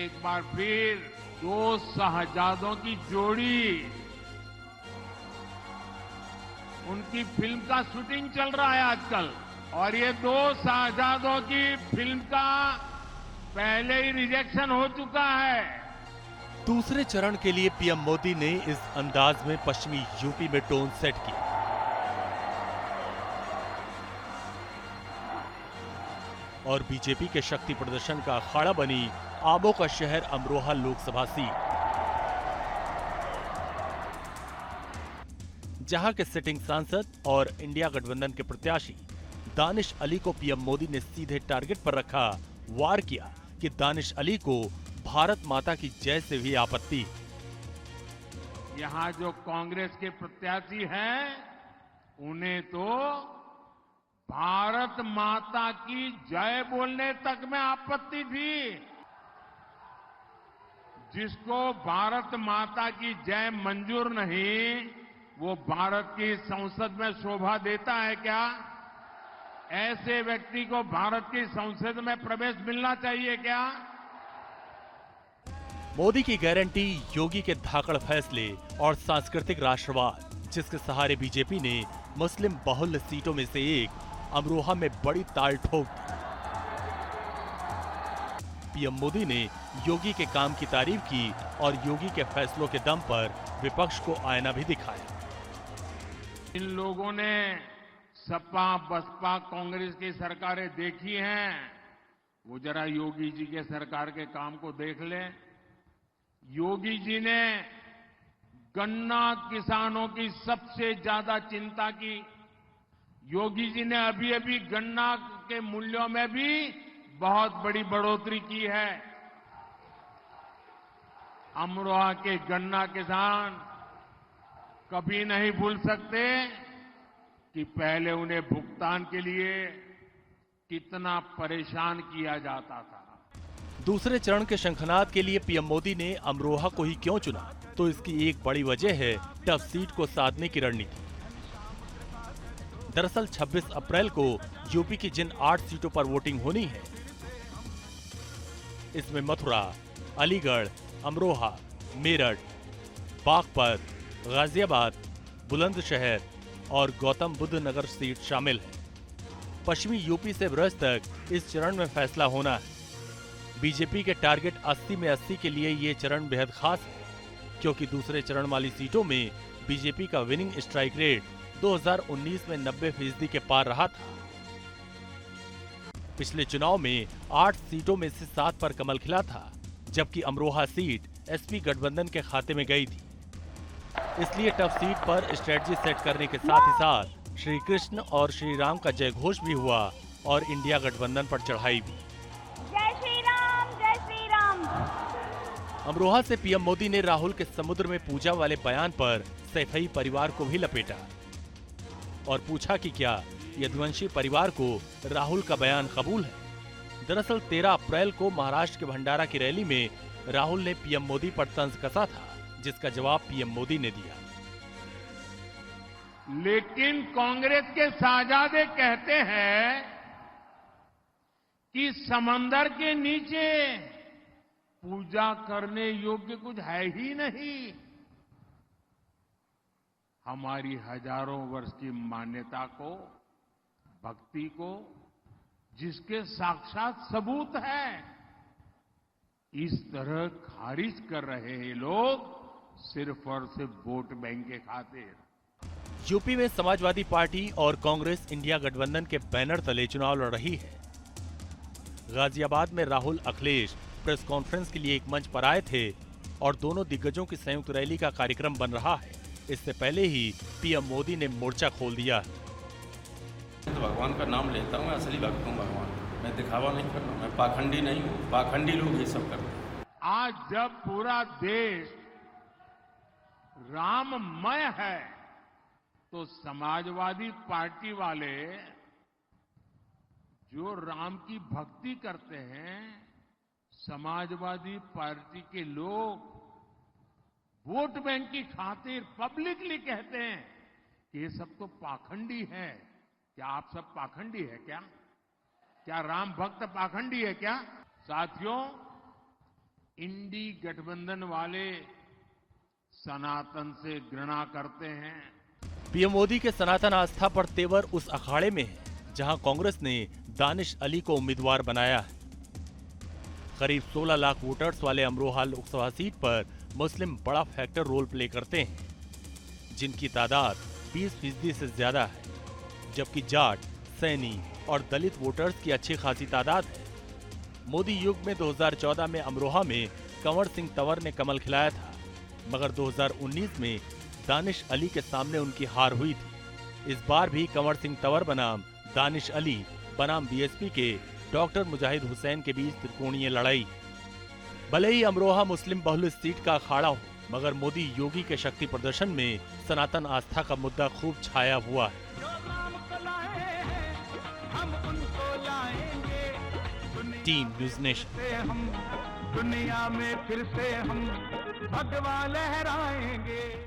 एक बार फिर दो शहजादों की जोड़ी, उनकी फिल्म का शूटिंग चल रहा है आजकल, और ये दो शहजादों की फिल्म का पहले ही रिजेक्शन हो चुका है। दूसरे चरण के लिए पीएम मोदी ने इस अंदाज में पश्चिमी यूपी में टोन सेट की। और बीजेपी के शक्ति प्रदर्शन का अखाड़ा बनी आबों का शहर अमरोहा लोकसभा सीट, जहां के सिटिंग सांसद और इंडिया गठबंधन के प्रत्याशी दानिश अली को पीएम मोदी ने सीधे टारगेट पर रखा। वार किया कि दानिश अली को भारत माता की जय से भी आपत्ति। यहां जो कांग्रेस के प्रत्याशी हैं, उन्हें तो भारत माता की जय बोलने तक में आपत्ति थी। जिसको भारत माता की जय मंजूर नहीं, वो भारत की संसद में शोभा देता है क्या? ऐसे व्यक्ति को भारत की संसद में प्रवेश मिलना चाहिए क्या? मोदी की गारंटी, योगी के धाकड़ फैसले और सांस्कृतिक राष्ट्रवाद, जिसके सहारे बीजेपी ने मुस्लिम बहुल सीटों में से एक अमरोहा में बड़ी ताल ठोक दी। पीएम मोदी ने योगी के काम की तारीफ की और योगी के फैसलों के दम पर विपक्ष को आईना भी दिखाया। इन लोगों ने सपा, बसपा, कांग्रेस की सरकारें देखी हैं, वो जरा योगी जी के सरकार के काम को देख लें। योगी जी ने गन्ना किसानों की सबसे ज्यादा चिंता की। योगी जी ने अभी अभी गन्ना के मूल्यों में भी बहुत बड़ी बढ़ोतरी की है। अमरोहा के गन्ना किसान कभी नहीं भूल सकते कि पहले उन्हें भुगतान के लिए कितना परेशान किया जाता था। दूसरे चरण के शंखनाद के लिए पीएम मोदी ने अमरोहा को ही क्यों चुना, तो इसकी एक बड़ी वजह है टफ सीट को साधने की रणनीति। दरअसल 26 अप्रैल को यूपी की जिन 8 सीटों पर वोटिंग होनी है, इसमें मथुरा, अलीगढ़, अमरोहा, मेरठ, बागपत, गाजियाबाद, बुलंदशहर और गौतम बुद्ध नगर सीट शामिल है। पश्चिमी यूपी से ब्रज तक इस चरण में फैसला होना है। बीजेपी के टारगेट 80 में 80 के लिए ये चरण बेहद खास है, क्योंकि दूसरे चरण वाली सीटों में बीजेपी का विनिंग स्ट्राइक रेट 2019 में 90% के पार रहा था। पिछले चुनाव में 8 सीटों में से 7 पर कमल खिला था, जबकि अमरोहा सीट एसपी गठबंधन के खाते में गई थी। इसलिए टफ सीट पर स्ट्रेटजी सेट करने के साथ ही साथ श्री कृष्ण और श्री राम का जय घोष भी हुआ और इंडिया गठबंधन पर चढ़ाई भी। जय श्री राम, जय श्री राम। अमरोहा से पीएम मोदी ने राहुल के समुद्र में पूजा वाले बयान पर सैफई परिवार को भी लपेटा और पूछा कि क्या यदुवंशी परिवार को राहुल का बयान कबूल है। दरअसल 13 अप्रैल को महाराष्ट्र के भंडारा की रैली में राहुल ने पीएम मोदी पर तंज कसा था, जिसका जवाब पीएम मोदी ने दिया। लेकिन कांग्रेस के शहजादे कहते हैं कि समंदर के नीचे पूजा करने योग्य कुछ है ही नहीं। हमारी हजारों वर्ष की मान्यता को, भक्ति को, जिसके साक्षात सबूत है, इस तरह खारिज कर रहे हैं लोग सिर्फ और सिर्फ वोट बैंक के खातिर। यूपी में समाजवादी पार्टी और कांग्रेस इंडिया गठबंधन के बैनर तले चुनाव लड़ रही है। गाजियाबाद में राहुल अखिलेश प्रेस कॉन्फ्रेंस के लिए एक मंच पर आए थे और दोनों दिग्गजों की संयुक्त रैली का कार्यक्रम बन रहा है। इससे पहले ही पीएम मोदी ने मोर्चा खोल दिया। तो भगवान का नाम लेता हूँ, असली भक्त हूँ भगवान, मैं दिखावा नहीं कर रहा, मैं पाखंडी नहीं हूँ। पाखंडी लोग ये सब करते हैं। आज जब पूरा देश राममय है, तो समाजवादी पार्टी वाले जो राम की भक्ति करते हैं, समाजवादी पार्टी के लोग वोट बैंक की खातिर पब्लिकली कहते हैं कि ये सब तो पाखंडी है। क्या आप सब पाखंडी है क्या? क्या राम भक्त पाखंडी है क्या? साथियों, इंडी गठबंधन वाले सनातन से घृणा करते हैं। पीएम मोदी के सनातन आस्था पर तेवर उस अखाड़े में है जहां कांग्रेस ने दानिश अली को उम्मीदवार बनाया है। करीब 16 लाख वोटर्स वाले अमरोहा लोकसभा सीट पर मुस्लिम बड़ा फैक्टर रोल प्ले करते हैं, जिनकी तादाद 20% से ज्यादा है, जबकि जाट, सैनी और दलित वोटर्स की अच्छी खासी तादाद है। मोदी युग में 2014 में अमरोहा में कंवर सिंह तंवर ने कमल खिलाया था, मगर 2019 में दानिश अली के सामने उनकी हार हुई थी। इस बार भी कंवर सिंह तंवर बनाम दानिश अली बनाम बीएसपी के डॉक्टर मुजाहिद हुसैन के बीच त्रिकोणीय लड़ाई। भले ही अमरोहा मुस्लिम बहुल सीट का अखाड़ा हो, मगर मोदी योगी के शक्ति प्रदर्शन में सनातन आस्था का मुद्दा खूब छाया हुआ है। Team news nation. दुनिया में फिर से हम भगवा लहराएंगे।